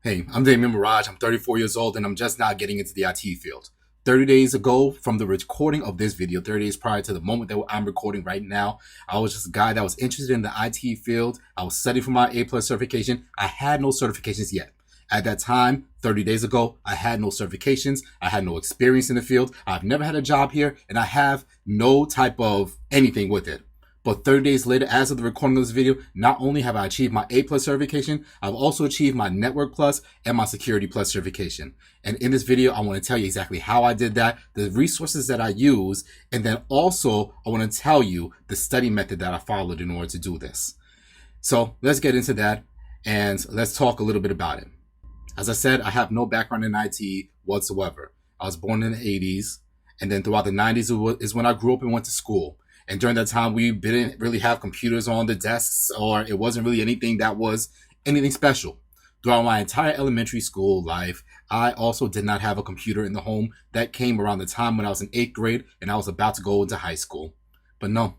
Hey, I'm Damien Mirage. I'm 34 years old and I'm just now getting into the IT field. 30 days ago from the recording of this video, 30 days prior to the moment that I'm recording right now, I was just a guy that was interested in the IT field. I was studying for my A+ certification. I had no certifications yet. At that time, 30 days ago, I had no certifications. I had no experience in the field. I've never had a job here and I have no type of anything with it. But 30 days later, as of the recording of this video, not only have I achieved my A+ certification, I've also achieved my Network Plus and my Security Plus certification. And in this video, I want to tell you exactly how I did that, the resources that I use, and then also I want to tell you the study method that I followed in order to do this. So let's get into that and let's talk a little bit about it. As I said, I have no background in IT whatsoever. I was born in the 80s, and then throughout the 90s is when I grew up and went to school. And during that time, we didn't really have computers on the desks, or it wasn't really anything that was anything special. Throughout my entire elementary school life, I also did not have a computer in the home. That came around the time when I was in 8th grade and I was about to go into high school. But no,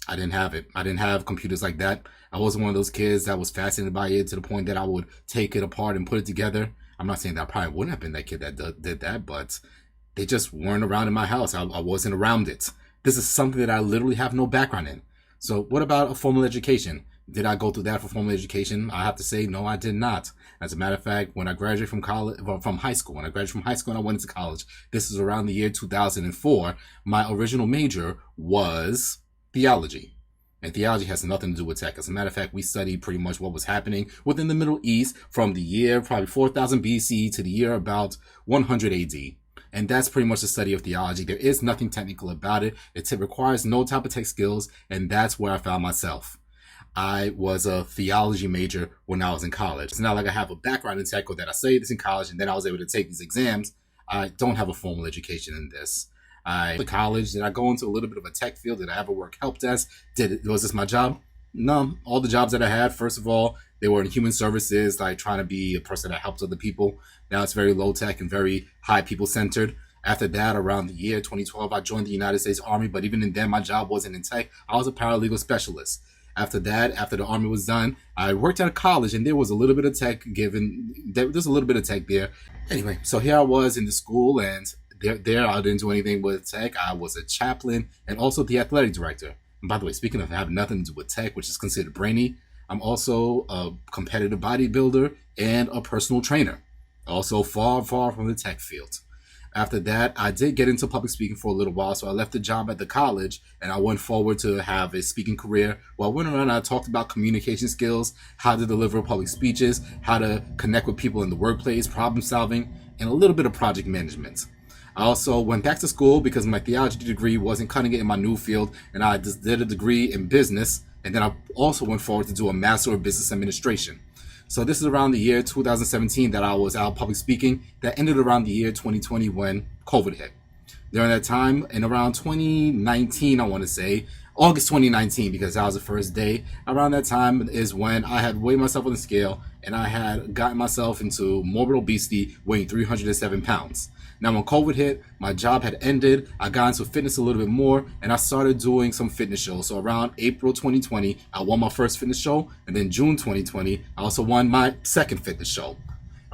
I didn't have it. I didn't have computers like that. I wasn't one of those kids that was fascinated by it to the point that I would take it apart and put it together. I'm not saying that I probably wouldn't have been that kid that did that, but they just weren't around in my house. I wasn't around it. This is something that I literally have no background in. So what about a formal education? Did I go through that for formal education? I have to say, no, I did not. As a matter of fact, when I graduated from high school and I went into college, this is around the year 2004, my original major was theology. And theology has nothing to do with tech. As a matter of fact, we studied pretty much what was happening within the Middle East from the year probably 4000 BC to the year about 100 AD. And that's pretty much the study of theology. There is nothing technical about it. It requires no type of tech skills. And that's where I found myself. I was a theology major when I was in college. It's not like I have a background in tech or that I studied this in college and then I was able to take these exams. I don't have a formal education in this. I went to college. Did I go into a little bit of a tech field? Did I ever work help desk? Was this my job? No. All the jobs that I had, first of all, they were in human services, like trying to be a person that helps other people. Now it's very low tech and very high people centered. After that, around the year 2012, I joined the United States Army, but even in then, my job wasn't in tech. I was a paralegal specialist. After that, after the Army was done, I worked at a college and there was a little bit of tech there's a little bit of tech there. Anyway, so here I was in the school and there I didn't do anything with tech. I was a chaplain and also the athletic director. And by the way, speaking of having nothing to do with tech, which is considered brainy, I'm also a competitive bodybuilder and a personal trainer. Also far from the tech field. After that, I did get into public speaking for a little while, so I left the job at the college and I went forward to have a speaking career. While I went around and I talked about communication skills, how to deliver public speeches, how to connect with people in the workplace, problem solving, and a little bit of project management. I also went back to school because my theology degree wasn't cutting it in my new field, and I just did a degree in business, and then I also went forward to do a Master of Business Administration. So this is around the year 2017 that I was out public speaking. That ended around the year 2020 when COVID hit. During that time, in around 2019, I want to say, August 2019, because that was the first day, around that time is when I had weighed myself on the scale and I had gotten myself into morbid obesity, weighing 307 pounds. Now, when COVID hit, my job had ended. I got into fitness a little bit more, and I started doing some fitness shows. So around April 2020, I won my first fitness show, and then June 2020, I also won my second fitness show.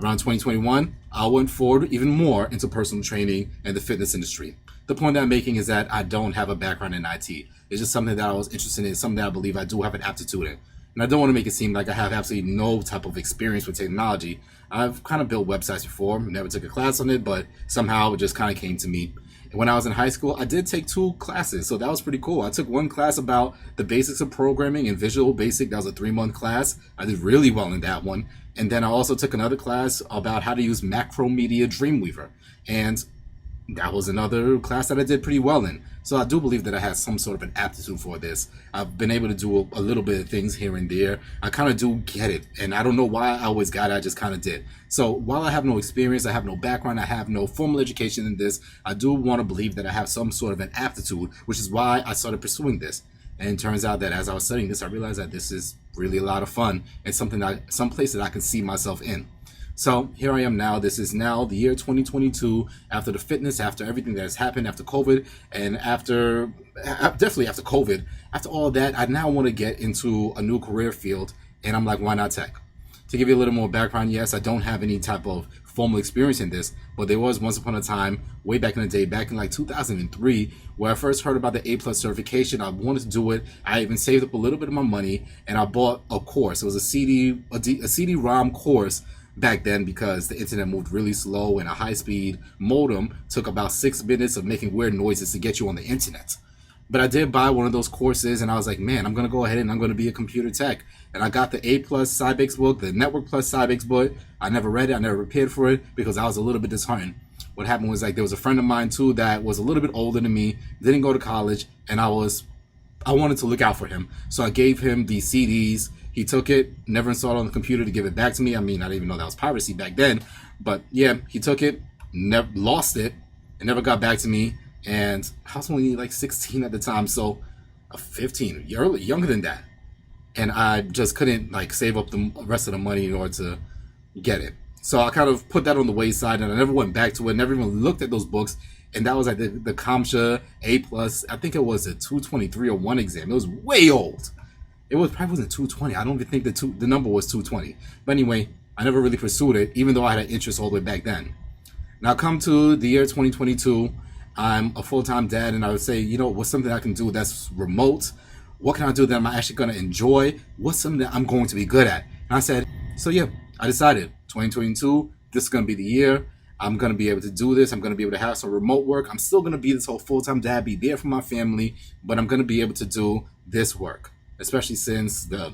Around 2021, I went forward even more into personal training and the fitness industry. The point that I'm making is that I don't have a background in IT. It's just something that I was interested in, something that I believe I do have an aptitude in. And I don't want to make it seem like I have absolutely no type of experience with technology. I've kind of built websites before, never took a class on it, but somehow it just kind of came to me. And when I was in high school, I did take 2 classes, so that was pretty cool. I took one class about the basics of programming and Visual Basic. That was a 3-month class. I did really well in that one. And then I also took another class about how to use Macromedia Dreamweaver. And that was another class that I did pretty well in. So I do believe that I had some sort of an aptitude for this. I've been able to do a little bit of things here and there. I kind of do get it. And I don't know why I always got it. I just kind of did. So while I have no experience, I have no background, I have no formal education in this, I do want to believe that I have some sort of an aptitude, which is why I started pursuing this. And it turns out that as I was studying this, I realized that this is really a lot of fun and some place that I can see myself in. So here I am now. This is now the year 2022, after the fitness, after everything that has happened, after COVID, and definitely after COVID, after all of that, I now want to get into a new career field, and I'm like, why not tech? To give you a little more background, yes, I don't have any type of formal experience in this, but there was once upon a time, way back in the day, back in like 2003, where I first heard about the A+ certification. I wanted to do it. I even saved up a little bit of my money, and I bought a course. It was a CD-ROM course back then, because the internet moved really slow, and a high-speed modem took about 6 minutes of making weird noises to get you on the internet. But I did buy one of those courses, and I was like, man, I'm going to go ahead and I'm going to be a computer tech. And I got the A+ Cybex book, the Network Plus Cybex book. I never read it. I never prepared for it because I was a little bit disheartened. What happened was, like, there was a friend of mine too that was a little bit older than me, didn't go to college, and I wanted to look out for him. So I gave him the CDs. He took it, never installed it on the computer to give it back to me. I mean, I didn't even know that was piracy back then. But yeah, he took it, never lost it, and never got back to me. And I was only like 16 at the time, so 15, younger than that. And I just couldn't like save up the rest of the money in order to get it. So I kind of put that on the wayside, and I never went back to it, never even looked at those books. And that was like the CompTIA A+, I think it was a 22301 exam. It was way old. It probably wasn't 220. I don't even think the number was 220. But anyway, I never really pursued it, even though I had an interest all the way back then. Now come to the year 2022. I'm a full-time dad, and I would say, you know, what's something I can do that's remote? What can I do that I'm actually going to enjoy? What's something that I'm going to be good at? And I said, so yeah, I decided 2022, this is going to be the year. I'm going to be able to do this. I'm going to be able to have some remote work. I'm still going to be this whole full-time dad, be there for my family, but I'm going to be able to do this work, especially since the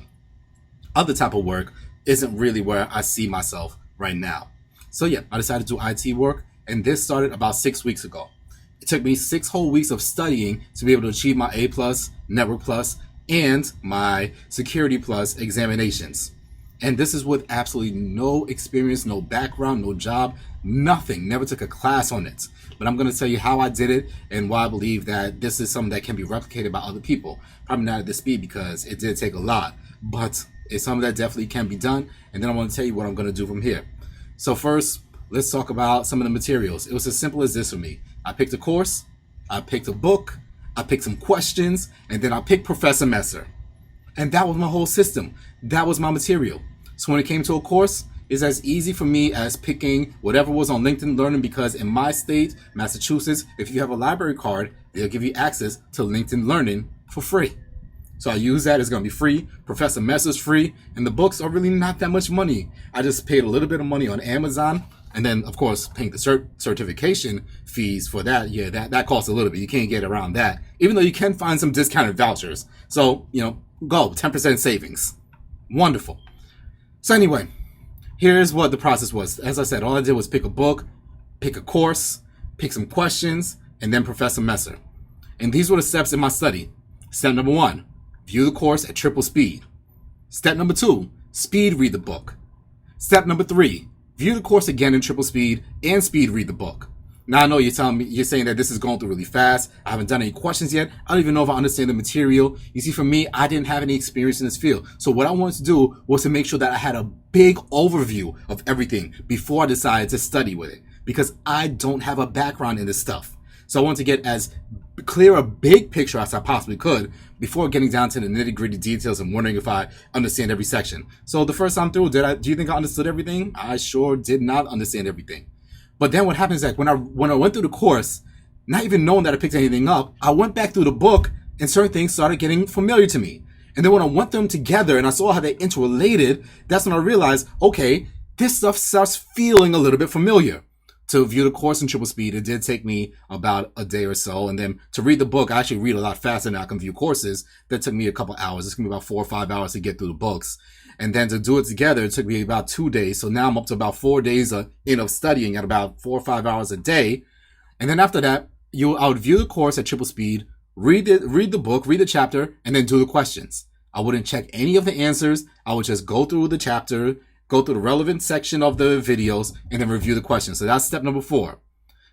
other type of work isn't really where I see myself right now. So yeah, I decided to do IT work, and this started about 6 weeks ago. It took me 6 whole weeks of studying to be able to achieve my A+, Network Plus, and my Security Plus examinations. And this is with absolutely no experience, no background, no job, nothing. Never took a class on it. But I'm going to tell you how I did it and why I believe that this is something that can be replicated by other people. Probably not at this speed because it did take a lot, but it's something that definitely can be done. And then I want to tell you what I'm going to do from here. So first, let's talk about some of the materials. It was as simple as this for me. I picked a course, I picked a book, I picked some questions, and then I picked Professor Messer. And that was my whole system. That was my material. So when it came to a course, it's as easy for me as picking whatever was on LinkedIn Learning, because in my state, Massachusetts, if you have a library card, they'll give you access to LinkedIn Learning for free. So I use that. It's going to be free. Professor Messer's free. And the books are really not that much money. I just paid a little bit of money on Amazon. And then, of course, paying the certification fees for that, yeah, that costs a little bit. You can't get around that, even though you can find some discounted vouchers. So, you know, go, 10% savings. Wonderful. So anyway, here's what the process was. As I said, all I did was pick a book, pick a course, pick some questions, and then Professor Messer. And these were the steps in my study. Step number 1, view the course at triple speed. Step number 2, speed read the book. Step number 3, view the course again in triple speed and speed read the book. Now I know you're saying that this is going through really fast. I haven't done any questions yet. I don't even know if I understand the material. You see, for me, I didn't have any experience in this field. So what I wanted to do was to make sure that I had a big overview of everything before I decided to study with it, because I don't have a background in this stuff. So I wanted to get as clear a big picture as I possibly could before getting down to the nitty-gritty details and wondering if I understand every section. So the first time through, do you think I understood everything? I sure did not understand everything. But then what happens is, like, when I went through the course, not even knowing that I picked anything up, I went back through the book and certain things started getting familiar to me. And then when I went them together and I saw how they interrelated, that's when I realized, okay, this stuff starts feeling a little bit familiar. To view the course in triple speed, it did take me about a day or so. And then to read the book, I actually read a lot faster than I can view courses. That took me a couple hours. It's going to be about 4 or 5 hours to get through the books. And then to do it together, it took me about 2 days. So now I'm up to about 4 days of studying at about 4 or 5 hours a day. And then after that, I would view the course at triple speed, read the book, read the chapter, and then do the questions. I wouldn't check any of the answers. I would just go through the chapter, go through the relevant section of the videos, and then review the questions. So that's step number 4.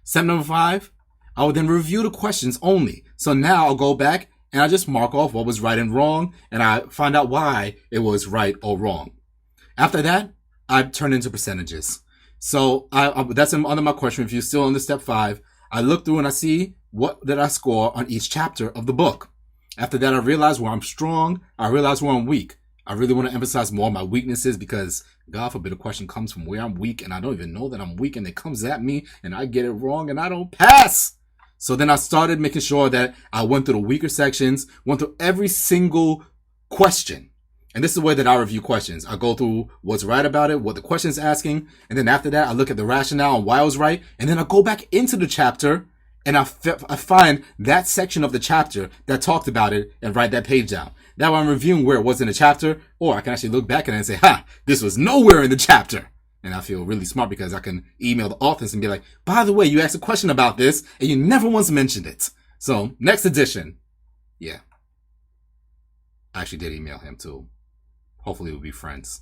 Step number 5, I would then review the questions only. So now I'll go back and I just mark off what was right and wrong, and I find out why it was right or wrong. After that, I turn into percentages. So that's under my question. If you're still on the step 5, I look through and I see what did I score on each chapter of the book. After that, I realize where I'm strong. I realize where I'm weak. I really want to emphasize more my weaknesses because God forbid a question comes from where I'm weak and I don't even know that I'm weak and it comes at me and I get it wrong and I don't pass. So then I started making sure that I went through the weaker sections, went through every single question. And this is the way that I review questions. I go through what's right about it, what the question is asking, and then after that, I look at the rationale and why I was right, and then I go back into the chapter and I find that section of the chapter that talked about it and write that page down. Now I'm reviewing where it was in the chapter, or I can actually look back at it and say, this was nowhere in the chapter. And I feel really smart because I can email the authors and be like, by the way, you asked a question about this and you never once mentioned it. So next edition. Yeah. I actually did email him too. Hopefully we'll be friends.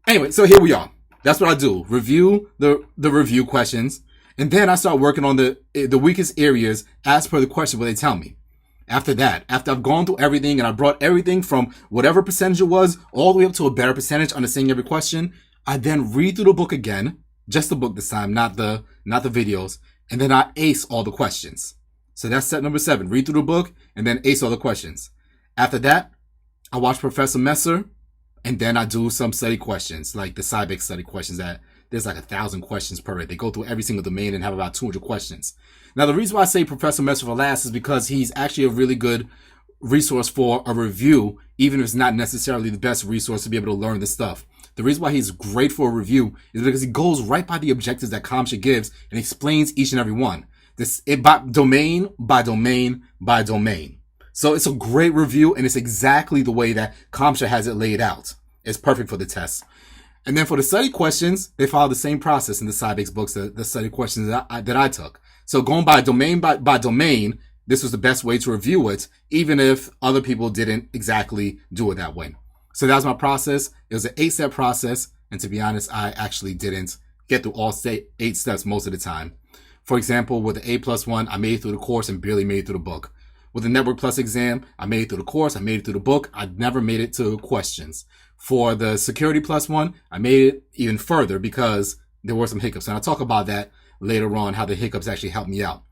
Anyway, so here we are. That's what I do. Review the review questions. And then I start working on the weakest areas as per the question what they tell me. After that, after I've gone through everything and I brought everything from whatever percentage it was all the way up to a better percentage, understanding every question, I then read through the book again, just the book this time, not the videos, and then I ace all the questions. So that's step number 7. Read through the book and then ace all the questions. After that, I watch Professor Messer, and then I do some study questions, like the Cybex study questions that there's like 1,000 questions per day. They go through every single domain and have about 200 questions. Now, the reason why I say Professor Messer for last is because he's actually a really good resource for a review, even if it's not necessarily the best resource to be able to learn this stuff. The reason why he's great for a review is because he goes right by the objectives that CompTIA gives and explains each and every one. By domain by domain by domain. So it's a great review and it's exactly the way that CompTIA has it laid out. It's perfect for the test. And then for the study questions, they follow the same process in the Cybex books, the study questions that I took. So going by domain by domain, this was the best way to review it, even if other people didn't exactly do it that way. So that was my process. It was an 8-step process. And to be honest, I actually didn't get through all 8 steps most of the time. For example, with the A+ one, I made it through the course and barely made it through the book. With the Network Plus exam, I made it through the course, I made it through the book, I never made it to questions. For the Security Plus one, I made it even further because there were some hiccups. And I'll talk about that later on, how the hiccups actually helped me out.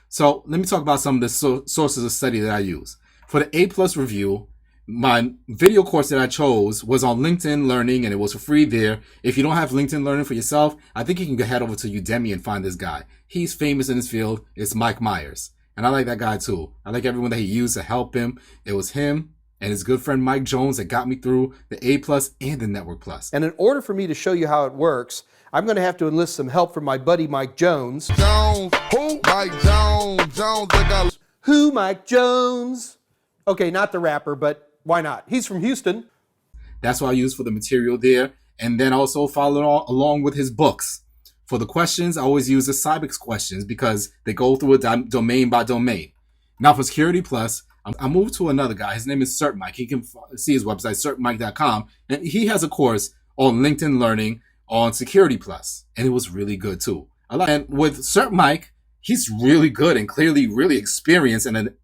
So let me talk about some of the sources of study that I use. For the A+ review, my video course that I chose was on LinkedIn Learning and it was for free there. If you don't have LinkedIn Learning for yourself, I think you can head over to Udemy and find this guy. He's famous in his field. It's Mike Myers. And I like that guy too. I like everyone that he used to help him. It was him and his good friend Mike Jones that got me through the A+ and the Network Plus. And in order for me to show you how it works, I'm going to have to enlist some help from my buddy Mike Jones. Jones, who? Mike Jones, Who, Mike Jones? Okay, not the rapper, but why not? He's from Houston. That's what I use for the material there. And then also follow along with his books. For the questions, I always use the Cybex questions because they go through a domain by domain. Now for Security Plus, I moved to another guy. His name is Cert Mike. He can see his website, certmike.com. And he has a course on LinkedIn Learning on Security Plus. And it was really good too. And with Cert Mike, he's really good and clearly really experienced and an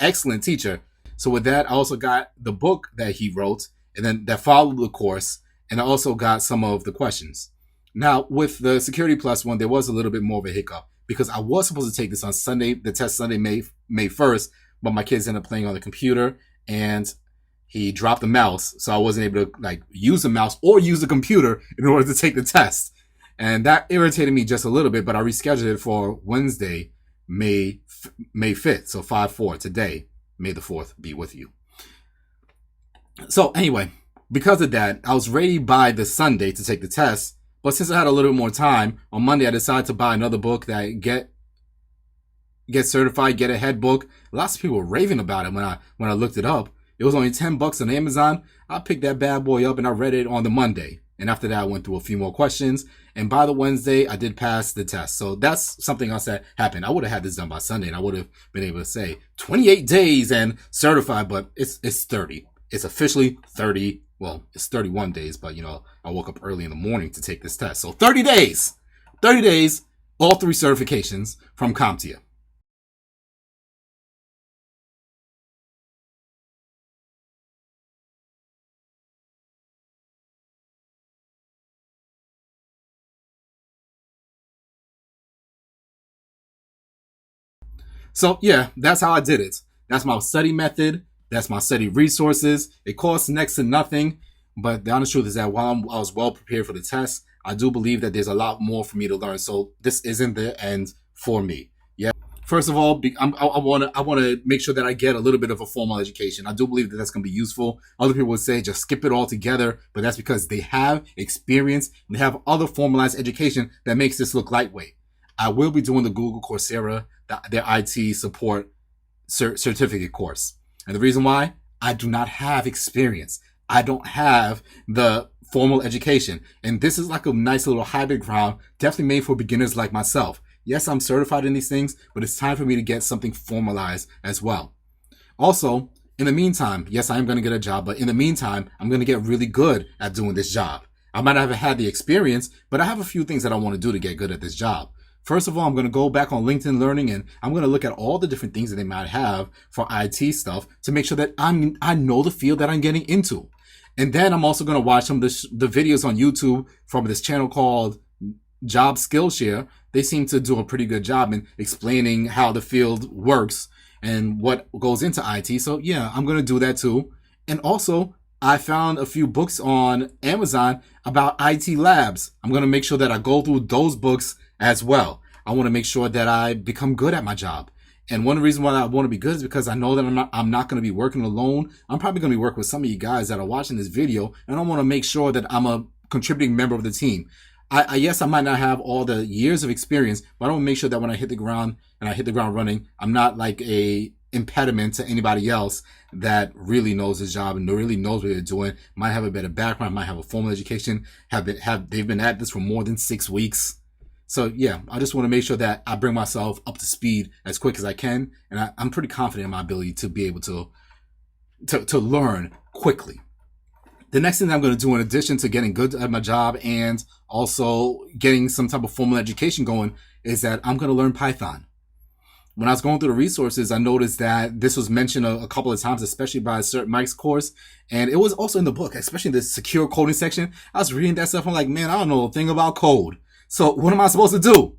excellent teacher. So with that, I also got the book that he wrote and then that followed the course. And I also got some of the questions. Now, with the Security Plus one, there was a little bit more of a hiccup because I was supposed to take this on Sunday, the test Sunday, May 1st, but my kids ended up playing on the computer and he dropped the mouse. So I wasn't able to use the mouse or use the computer in order to take the test. And that irritated me just a little bit, but I rescheduled it for Wednesday, May 5th. So 5/4 today. May the 4th be with you. So anyway, because of that, I was ready by the Sunday to take the test. But since I had a little bit more time, on Monday I decided to buy another book that get certified, get ahead book. Lots of people were raving about it when I looked it up. It was only $10 on Amazon. I picked that bad boy up and I read it on the Monday. And after that, I went through a few more questions. And by the Wednesday, I did pass the test. So that's something else that happened. I would have had this done by Sunday and I would have been able to say 28 days and certified, but it's 30. It's officially 30. Well, it's 31 days, but I woke up early in the morning to take this test. So 30 days, all 3 certifications from CompTIA. So yeah, that's how I did it. That's my study method. That's my study resources. It costs next to nothing. But the honest truth is that while I was well prepared for the test, I do believe that there's a lot more for me to learn. So this isn't the end for me. Yeah. First of all, I want to make sure that I get a little bit of a formal education. I do believe that that's going to be useful. Other people would say just skip it all together, but that's because they have experience and they have other formalized education that makes this look lightweight. I will be doing the Google Coursera, their IT support certificate course. And the reason why? I do not have experience. I don't have the formal education. And this is like a nice little hybrid ground, definitely made for beginners like myself. Yes, I'm certified in these things, but it's time for me to get something formalized as well. Also, in the meantime, yes, I am going to get a job, but in the meantime, I'm going to get really good at doing this job. I might not have had the experience, but I have a few things that I want to do to get good at this job. First of all, I'm going to go back on LinkedIn Learning and I'm going to look at all the different things that they might have for IT stuff to make sure that I know the field that I'm getting into. And then I'm also going to watch some of the videos on YouTube from this channel called Job Skillshare. They seem to do a pretty good job in explaining how the field works and what goes into IT. So yeah, I'm going to do that too. And also, I found a few books on Amazon about IT labs. I'm going to make sure that I go through those books as well. I want to make sure that I become good at my job. And one reason why I want to be good is because I know that I'm not going to be working alone. I'm probably going to be working with some of you guys that are watching this video, and I want to make sure that I'm a contributing member of the team. Yes, I might not have all the years of experience, but I want to make sure that when I hit the ground and I hit the ground running, I'm not like a impediment to anybody else that really knows his job and really knows what they're doing, might have a better background, might have a formal education, they've been at this for more than 6 weeks. So yeah, I just want to make sure that I bring myself up to speed as quick as I can, and I'm pretty confident in my ability to be able to learn quickly. The next thing that I'm going to do, in addition to getting good at my job and also getting some type of formal education going, is that I'm going to learn Python. When I was going through the resources, I noticed that this was mentioned a couple of times, especially by Cert Mike's course. And it was also in the book, especially in the secure coding section. I was reading that stuff. I'm like, man, I don't know a thing about code. So what am I supposed to do?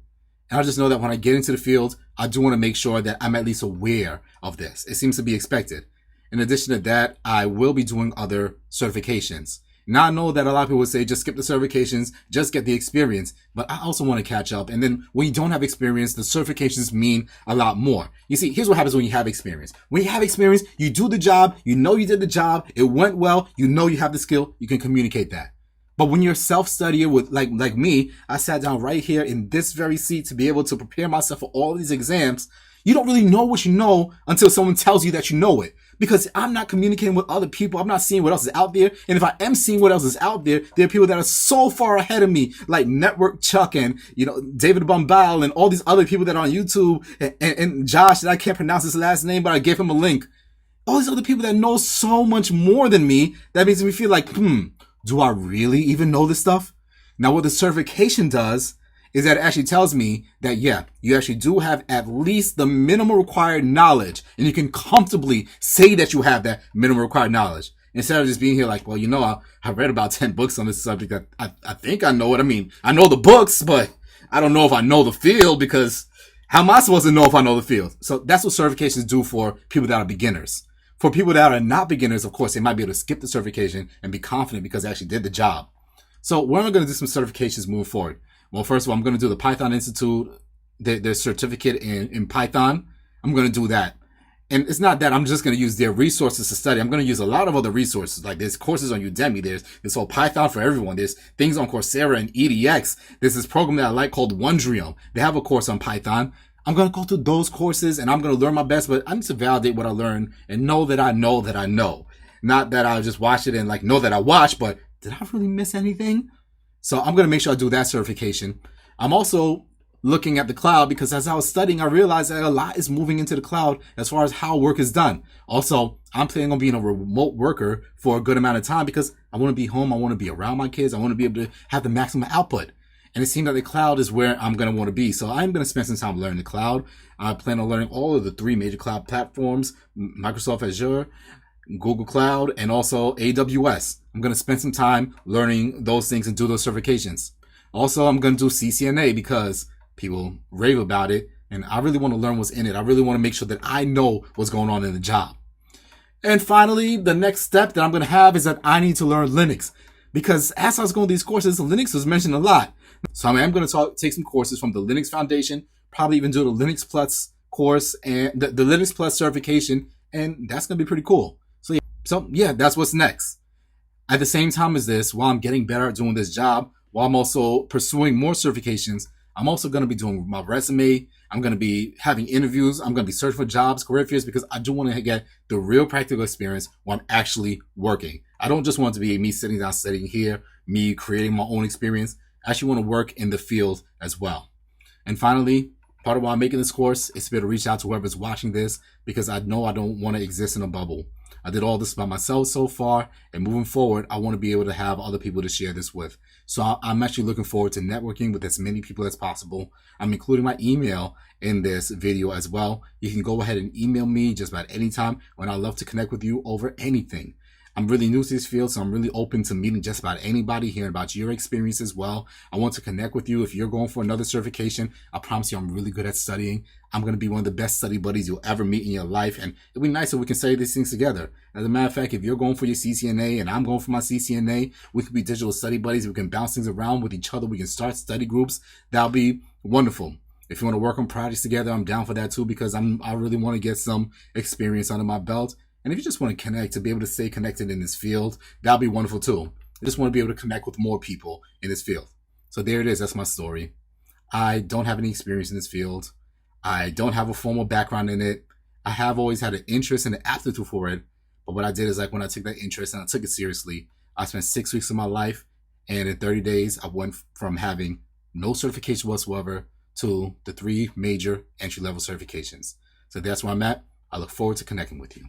And I just know that when I get into the field, I do want to make sure that I'm at least aware of this. It seems to be expected. In addition to that, I will be doing other certifications. Now I know that a lot of people would say, just skip the certifications, just get the experience. But I also want to catch up. And then when you don't have experience, the certifications mean a lot more. You see, here's what happens when you have experience. When you have experience, you do the job, you know you did the job, it went well, you know you have the skill, you can communicate that. But when you're a self-studier with like me, I sat down right here in this very seat to be able to prepare myself for all these exams. You don't really know what you know until someone tells you that you know it. Because I'm not communicating with other people. I'm not seeing what else is out there. And if I am seeing what else is out there, there are people that are so far ahead of me, like Network Chuck and, David Bombal and all these other people that are on YouTube and Josh, that I can't pronounce his last name, but I gave him a link. All these other people that know so much more than me, that makes me feel like, do I really even know this stuff? Now, what the certification does is that it actually tells me that, yeah, you actually do have at least the minimum required knowledge, and you can comfortably say that you have that minimum required knowledge. Instead of just being here like, well, I read about 10 books on this subject. I think I know it. I mean, I know the books, but I don't know if I know the field, because how am I supposed to know if I know the field? So that's what certifications do for people that are beginners. For people that are not beginners, of course, they might be able to skip the certification and be confident because they actually did the job. So we're going to do some certifications moving forward. Well, first of all, I'm going to do the Python Institute, their certificate in Python. I'm going to do that. And it's not that I'm just going to use their resources to study. I'm going to use a lot of other resources. Like there's courses on Udemy. There's this whole Python for everyone. There's things on Coursera and EDX. There's this program that I like called Wondrium. They have a course on Python. I'm going to go through those courses and I'm going to learn my best, but I need to validate what I learn and know that I know that I know. Not that I just watch it and like know that I watch, but did I really miss anything? So I'm going to make sure I do that certification. I'm also looking at the cloud because as I was studying, I realized that a lot is moving into the cloud as far as how work is done. Also, I'm planning on being a remote worker for a good amount of time because I want to be home. I want to be around my kids. I want to be able to have the maximum output. And it seems that the cloud is where I'm going to want to be. So I'm going to spend some time learning the cloud. I plan on learning all of the 3 major cloud platforms, Microsoft Azure, Google Cloud, and also AWS. I'm going to spend some time learning those things and do those certifications. Also, I'm going to do CCNA because people rave about it, and I really want to learn what's in it. I really want to make sure that I know what's going on in the job. And finally, the next step that I'm going to have is that I need to learn Linux. Because as I was going through these courses, Linux was mentioned a lot. So I am going to take some courses from the Linux Foundation, probably even do the Linux Plus course and the Linux Plus certification, and that's going to be pretty cool. So yeah, that's what's next. At the same time as this, while I'm getting better at doing this job, while I'm also pursuing more certifications, I'm also going to be doing my resume. I'm going to be having interviews. I'm going to be searching for jobs, career fairs, because I do want to get the real practical experience while I'm actually working. I don't just want it to be me sitting down, sitting here, me creating my own experience. I actually want to work in the field as well. And finally, part of why I'm making this course is to be able to reach out to whoever's watching this, because I know I don't want to exist in a bubble. I did all this by myself so far, and moving forward, I want to be able to have other people to share this with. So I'm actually looking forward to networking with as many people as possible. I'm including my email in this video as well. You can go ahead and email me just about any time, and I'd love to connect with you over anything. I'm really new to this field, so I'm really open to meeting just about anybody, hearing about your experience as well. I want to connect with you. If you're going for another certification, I promise you I'm really good at studying. I'm going to be one of the best study buddies you'll ever meet in your life, and it'd be nice if we can study these things together. As a matter of fact, if you're going for your CCNA and I'm going for my CCNA, we could be digital study buddies. We can bounce things around with each other. We can start study groups. That'll be wonderful. If you want to work on projects together, I'm down for that too, because I really want to get some experience under my belt. And if you just want to connect, to be able to stay connected in this field, that'll be wonderful too. I just want to be able to connect with more people in this field. So there it is. That's my story. I don't have any experience in this field. I don't have a formal background in it. I have always had an interest and an aptitude for it. But what I did is, like, when I took that interest and I took it seriously, I spent 6 weeks of my life, and in 30 days, I went from having no certification whatsoever to the 3 major entry-level certifications. So that's where I'm at. I look forward to connecting with you.